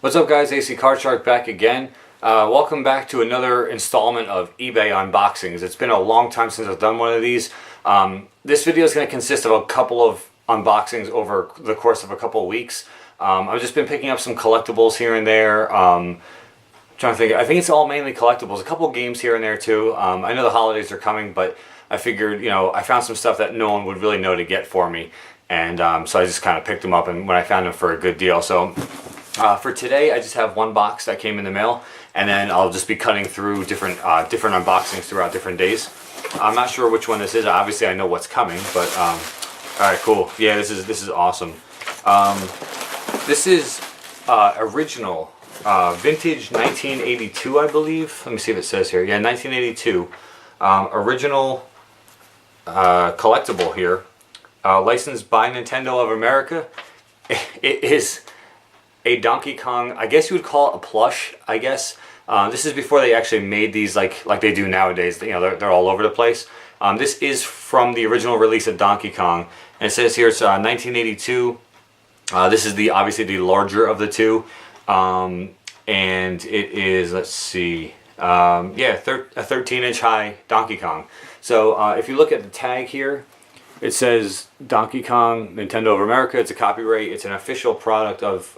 What's up guys, AC Card Shark back again. Welcome back to another installment of eBay unboxings. It's been a long time since I've done one of these. This video is going to consist of a couple of unboxings over the course of a couple of weeks. I've just been picking up some collectibles here and there. Trying to think, I think it's all mainly collectibles. A couple of games here and there too. I know the holidays are coming, but I figured, I found some stuff that no one would really know to get for me. And so I just kind of picked them up and when I found them for a good deal. So for today, I just have one box that came in the mail, and then I'll just be cutting through different unboxings throughout different days. I'm not sure which one this is. Obviously, I know what's coming, but all right, cool. Yeah, this is awesome. This is original, vintage 1982, I believe. Let me see if it says here. Yeah, 1982, original collectible here, licensed by Nintendo of America. It is a Donkey Kong, I guess you would call it a plush, I guess. This is before they actually made these like they do nowadays. They're all over the place. This is from the original release of Donkey Kong, and it says here it's 1982. This is obviously the larger of the two, and it is, let's see, yeah, a 13-inch high Donkey Kong. So if you look at the tag here, it says Donkey Kong, Nintendo of America. It's a copyright. It's an official product of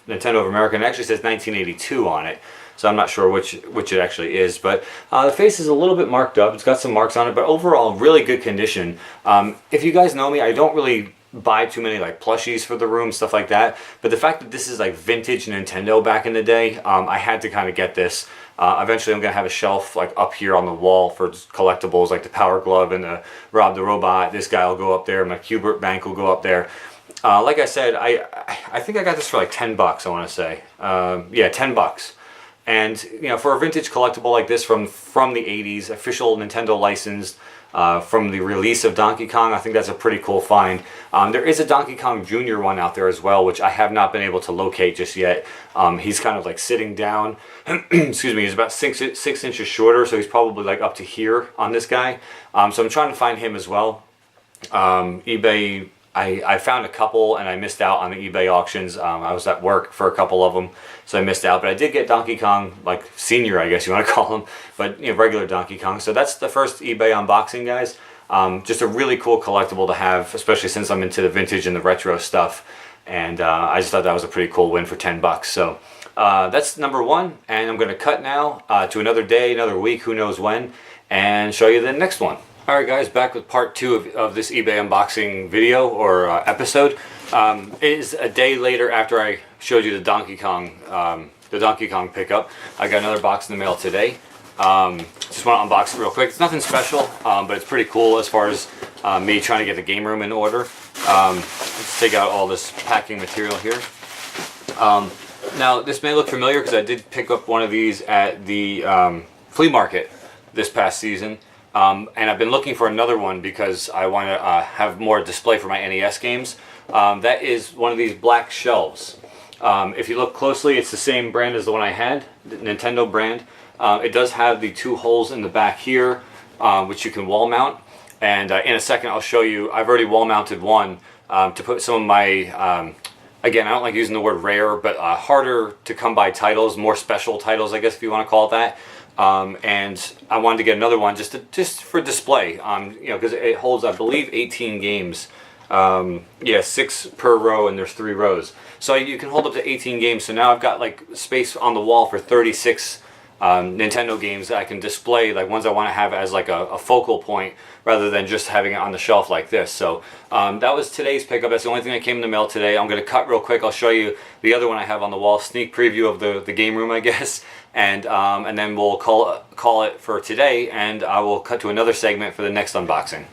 Nintendo of America. And it actually says 1982 on it. So I'm not sure which it actually is. But the face is a little bit marked up. It's got some marks on it. But overall, really good condition. If you guys know me, I don't really buy too many like plushies for the room, stuff like that. But the fact that this is like vintage Nintendo back in the day, I had to kind of get this. Eventually I'm going to have a shelf like up here on the wall for collectibles like the Power Glove and the Rob the Robot. This guy will go up there. My Cubert Bank will go up there. Like I said, I think I got this for like 10 bucks, I want to say. Yeah, 10 bucks. And for a vintage collectible like this from the 80s, official Nintendo licensed, from the release of Donkey Kong, I think that's a pretty cool find. There is a Donkey Kong Jr. one out there as well, which I have not been able to locate just yet. He's kind of like sitting down. Excuse me, he's about six inches shorter, so he's probably like up to here on this guy. So I'm trying to find him as well. eBay, I found a couple and I missed out on the eBay auctions. I was at work for a couple of them, so I missed out. But I did get Donkey Kong, like Senior, I guess you want to call him, but regular Donkey Kong. So that's the first eBay unboxing, guys. Just a really cool collectible to have, especially since I'm into the vintage and the retro stuff. And I just thought that was a pretty cool win for 10 bucks. So that's number one, and I'm going to cut now to another day, another week, who knows when, and show you the next one. Alright guys, back with part two of this eBay unboxing video or episode. It is a day later after I showed you the Donkey Kong pickup. I got another box in the mail today. Just want to unbox it real quick. It's nothing special, but it's pretty cool as far as me trying to get the game room in order. Let's take out all this packing material here. Now this may look familiar because I did pick up one of these at the flea market this past season. And I've been looking for another one because I want to have more display for my NES games. That is one of these black shelves. If you look closely, it's the same brand as the one I had, the Nintendo brand. It does have the two holes in the back here, which you can wall mount. And in a second, I'll show you. I've already wall mounted one to put some of my, again, I don't like using the word rare, but harder to come by titles, more special titles, I guess if you want to call it that. And I wanted to get another one just for display, because it holds, I believe, 18 games. Yeah, 6 per row, and there's 3 rows. So you can hold up to 18 games. So now I've got like space on the wall for 36 Nintendo games that I can display, like ones I want to have as like a focal point rather than just having it on the shelf like this. So that was today's pickup. That's the only thing that came in the mail today. I'm going to cut real quick. I'll show you the other one I have on the wall, sneak preview of the game room, I guess. And then we'll call it for today, and I will cut to another segment for the next unboxing.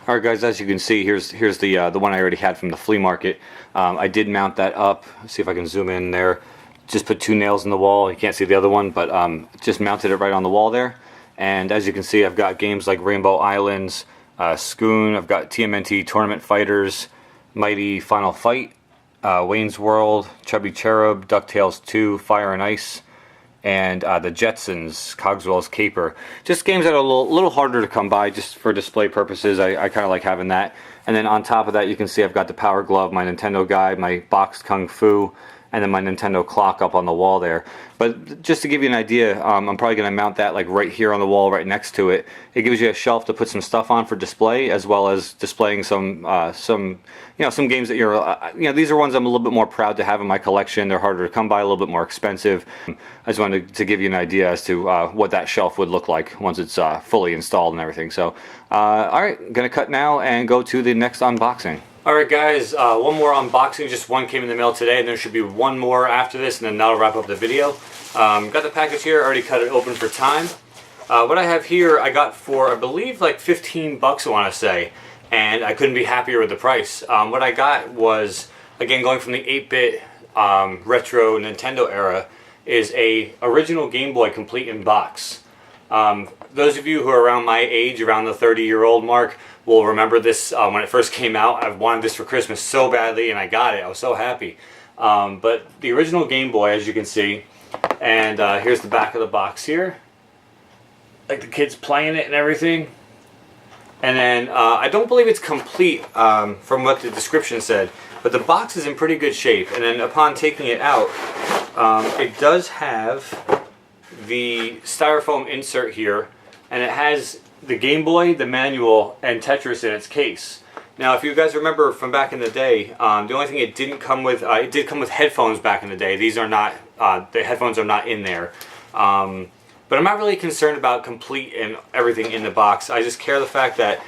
Alright guys, as you can see, here's the one I already had from the flea market. I did mount that up. Let's see if I can zoom in there. Just put 2 nails in the wall. You can't see the other one, but just mounted it right on the wall there. And as you can see, I've got games like Rainbow Islands, Scoon, I've got TMNT Tournament Fighters, Mighty Final Fight, Wayne's World, Chubby Cherub, DuckTales 2, Fire and Ice, and the Jetsons, Cogswell's Caper. Just games that are a little harder to come by just for display purposes. I kind of like having that. And then on top of that, you can see I've got the Power Glove, my Nintendo guide, my boxed Kung Fu, and then my Nintendo clock up on the wall there. But just to give you an idea, I'm probably going to mount that like right here on the wall, right next to it. It gives you a shelf to put some stuff on for display, as well as displaying some games that these are ones I'm a little bit more proud to have in my collection. They're harder to come by, a little bit more expensive. I just wanted to give you an idea as to what that shelf would look like once it's fully installed and everything. So, all right, gonna cut now and go to the next unboxing. Alright guys, one more unboxing, just one came in the mail today, and there should be one more after this, and then that'll wrap up the video. Got the package here, already cut it open for time. What I have here, I got for, I believe, like 15 bucks, I want to say, and I couldn't be happier with the price. What I got was, again, going from the 8-bit retro Nintendo era, is a original Game Boy complete in box. Those of you who are around my age, around the 30-year-old mark, will remember this when it first came out. I wanted this for Christmas so badly, and I got it. I was so happy. But the original Game Boy, as you can see, and here's the back of the box here. Like the kids playing it and everything. And then I don't believe it's complete from what the description said, but the box is in pretty good shape. And then upon taking it out, it does have the styrofoam insert here, and it has the Game Boy, the manual, and Tetris in its case. Now, if you guys remember from back in the day, the only thing it didn't come with, it did come with headphones back in the day. These are not, the headphones are not in there. But I'm not really concerned about complete and everything in the box. I just care the fact that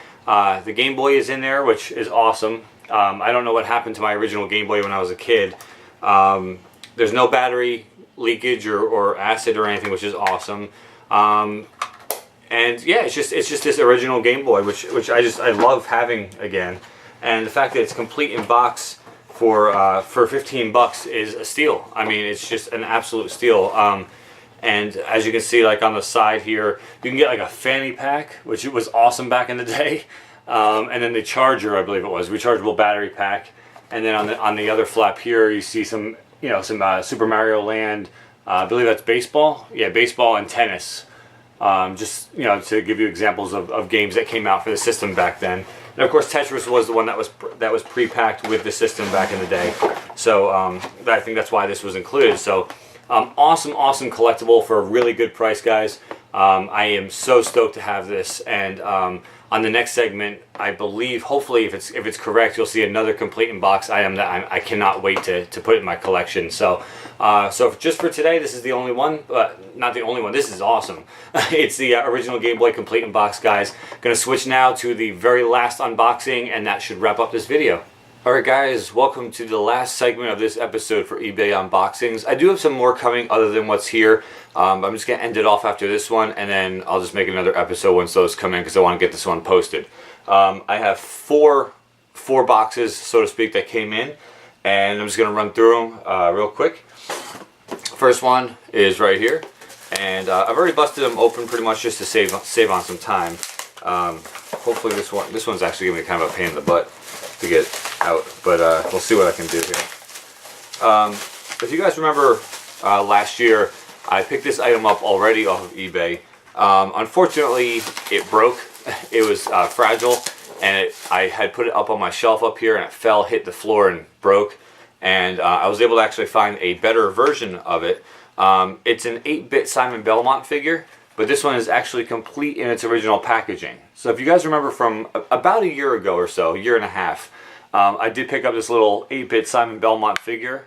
the Game Boy is in there, which is awesome. I don't know what happened to my original Game Boy when I was a kid. There's no battery leakage or acid or anything, which is awesome. And yeah, it's just this original Game Boy, which I love having again. And the fact that it's complete in box for 15 bucks is a steal. I mean, it's just an absolute steal. And as you can see, like on the side here, you can get like a fanny pack, which it was awesome back in the day. And then the charger, I believe it was, rechargeable battery pack. And then on the other flap here, you see some Super Mario Land. I believe that's baseball. Yeah, baseball and tennis. Just to give you examples of games that came out for the system back then. And of course, Tetris was the one that was pre-packed with the system back in the day. So I think that's why this was included. So awesome collectible for a really good price, guys. I am so stoked to have this, and on the next segment, I believe, hopefully, if it's correct, you'll see another complete in box item that I cannot wait to put in my collection. So just for today, this is the only one, but not the only one. This is awesome. It's the original Game Boy complete in box, guys. Gonna switch now to the very last unboxing, and that should wrap up this video. Alright guys, welcome to the last segment of this episode for eBay unboxings. I do have some more coming other than what's here. I'm just going to end it off after this one, and then I'll just make another episode once those come in, because I want to get this one posted. I have four boxes, so to speak, that came in, and I'm just going to run through them real quick. First one is right here, and I've already busted them open pretty much just to save on some time. Hopefully this one's actually going to be kind of a pain in the butt to get out, but we'll see what I can do here. If you guys remember last year, I picked this item up already off of eBay. Unfortunately, it broke. It was fragile, and I had put it up on my shelf up here, and it fell, hit the floor, and broke. And I was able to actually find a better version of it. It's an 8-bit Simon Belmont figure, but this one is actually complete in its original packaging. So if you guys remember from about a year ago or so, a year and a half, I did pick up this little 8-bit Simon Belmont figure.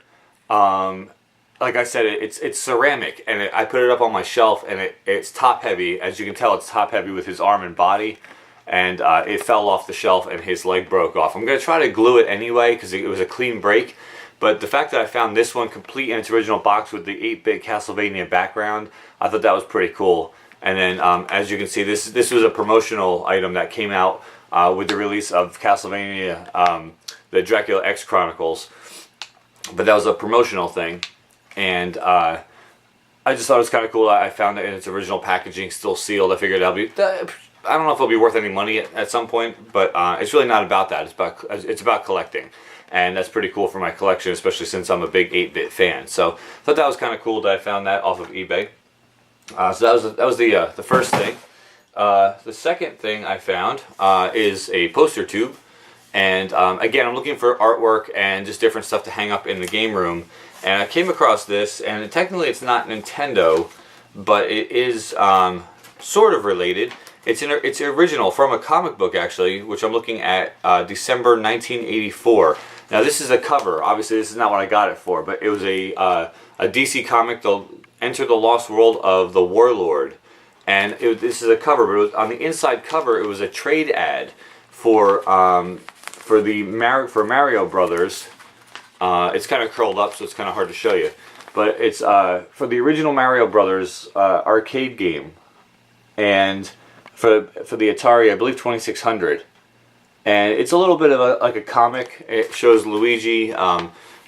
Like I said, it's ceramic, and I put it up on my shelf, and it's top heavy. As you can tell, it's top heavy with his arm and body, and it fell off the shelf and his leg broke off. I'm going to try to glue it anyway because it was a clean break, but the fact that I found this one complete in its original box with the 8-bit Castlevania background, I thought that was pretty cool. And then as you can see, this was a promotional item that came out with the release of Castlevania, the Dracula X Chronicles, but that was a promotional thing. And I just thought it was kind of cool. I found it in its original packaging, still sealed. I figured I don't know if it'll be worth any money at some point, but it's really not about that. It's about collecting, and that's pretty cool for my collection, especially since I'm a big 8-bit fan. So I thought that was kind of cool that I found that off of eBay. So that was the first thing. The second thing I found is a poster tube, And again, I'm looking for artwork and just different stuff to hang up in the game room. And I came across this, and technically it's not Nintendo, but it is sort of related. It's original from a comic book, actually, which I'm looking at December 1984. Now this is a cover. Obviously this is not what I got it for, but it was a DC comic, Enter the Lost World of the Warlord. And this is a cover, but it was, on the inside cover it was a trade ad for Mario Brothers. It's kind of curled up, so it's kind of hard to show you. But it's for the original Mario Brothers arcade game, and for the Atari, I believe 2600. And it's a little bit of like a comic. It shows Luigi,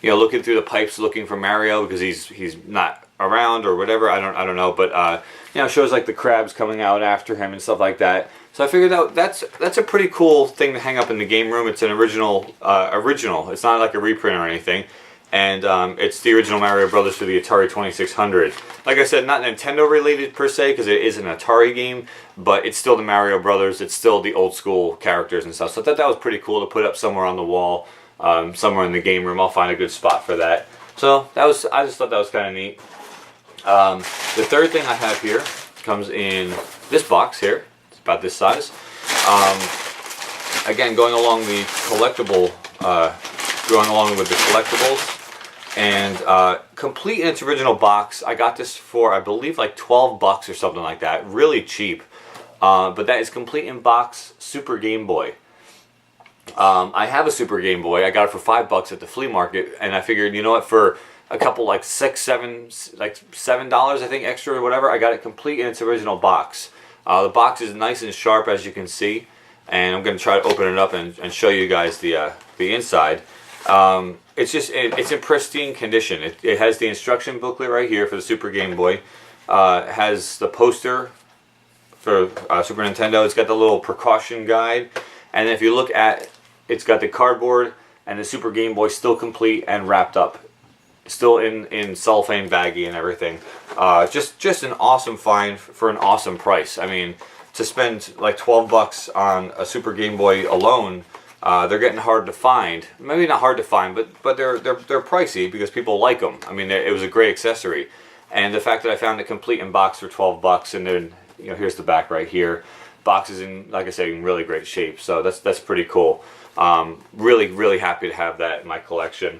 looking through the pipes, looking for Mario because he's not around or whatever. I don't know, but shows like the crabs coming out after him and stuff like that. So I figured out that's a pretty cool thing to hang up in the game room. It's an original. It's not like a reprint or anything. And it's the original Mario Brothers for the Atari 2600. Like I said, not Nintendo related per se, because it is an Atari game, but it's still the Mario Brothers. It's still the old school characters and stuff. So I thought that was pretty cool to put up somewhere on the wall, somewhere in the game room. I'll find a good spot for that. So I just thought that was kind of neat. The third thing I have here comes in this box here. It's about this size. Again, going along with the collectibles. And complete in its original box. I got this for, I believe, like 12 bucks or something like that. Really cheap. But that is complete in box Super Game Boy. I have a Super Game Boy. I got it for $5 at the flea market, and I figured, you know what, for a couple like $7 I think extra or whatever, I got it complete in its original box. The box is nice and sharp, as you can see, and I'm going to try to open it up and show you guys the inside. It's in pristine condition. It has the instruction booklet right here for the Super Game Boy. It has the poster for Super Nintendo. It's got the little precaution guide, and if you look at, it's got the cardboard and the Super Game Boy still complete and wrapped up, still in cellophane baggie and everything. Just an awesome find for an awesome price. I mean, to spend like 12 bucks on a Super Game Boy alone. They're getting hard to find. Maybe not hard to find, but they're pricey because people like them. I mean, it was a great accessory, and the fact that I found it complete in box for 12 bucks, and then here's the back right here. Box is in, like I said, in really great shape. So that's pretty cool. Really happy to have that in my collection.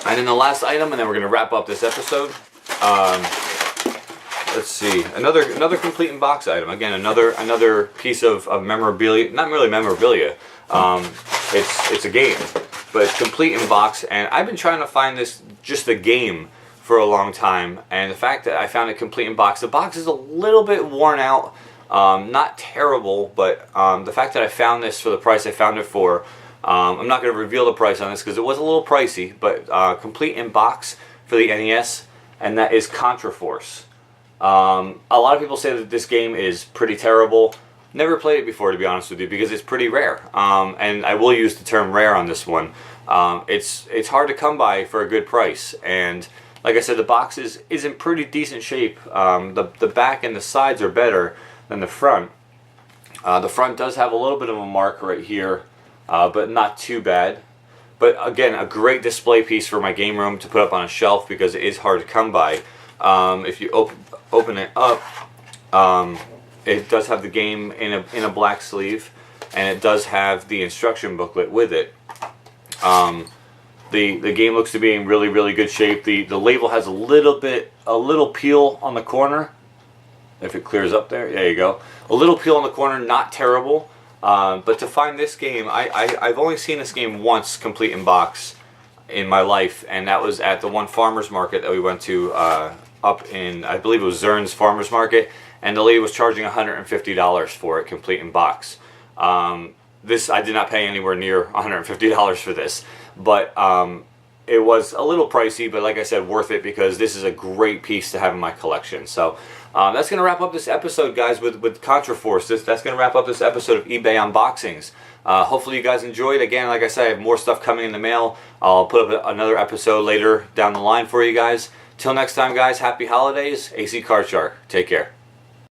And then the last item, and then we're gonna wrap up this episode. Let's see, another complete in box item. Again, another piece of memorabilia. Not really memorabilia. It's a game, but it's complete in box, and I've been trying to find just a game for a long time, and the fact that I found it complete in box, the box is a little bit worn out, not terrible, but the fact that I found this for the price I found it for, I'm not going to reveal the price on this because it was a little pricey, but complete in box for the NES, and that is Contra Force. A lot of people say that this game is pretty terrible. Never played it before, to be honest with you, because it's pretty rare. And I will use the term rare on this one. It's hard to come by for a good price. And like I said, the box is in pretty decent shape. The back and the sides are better than the front. The front does have a little bit of a mark right here, but not too bad. But again, a great display piece for my game room to put up on a shelf because it is hard to come by. If you open it up, it does have the game in a black sleeve, and it does have the instruction booklet with it. The game looks to be in really good shape. The label has a little peel on the corner. If it clears up there you go. A little peel on the corner, not terrible. But to find this game, I've only seen this game once complete in box in my life, and that was at the one farmer's market that we went to up in, I believe it was Zern's Farmer's Market, and the lady was charging $150 for it complete in box. This, I did not pay anywhere near $150 for this, but it was a little pricey, but like I said, worth it because this is a great piece to have in my collection. So that's going to wrap up this episode, guys, with Contra Force. That's going to wrap up this episode of eBay unboxings. Hopefully you guys enjoyed. Again, like I said, I have more stuff coming in the mail. I'll put up another episode later down the line for you guys. Till next time, guys, happy holidays. AC Card Shark. Take care.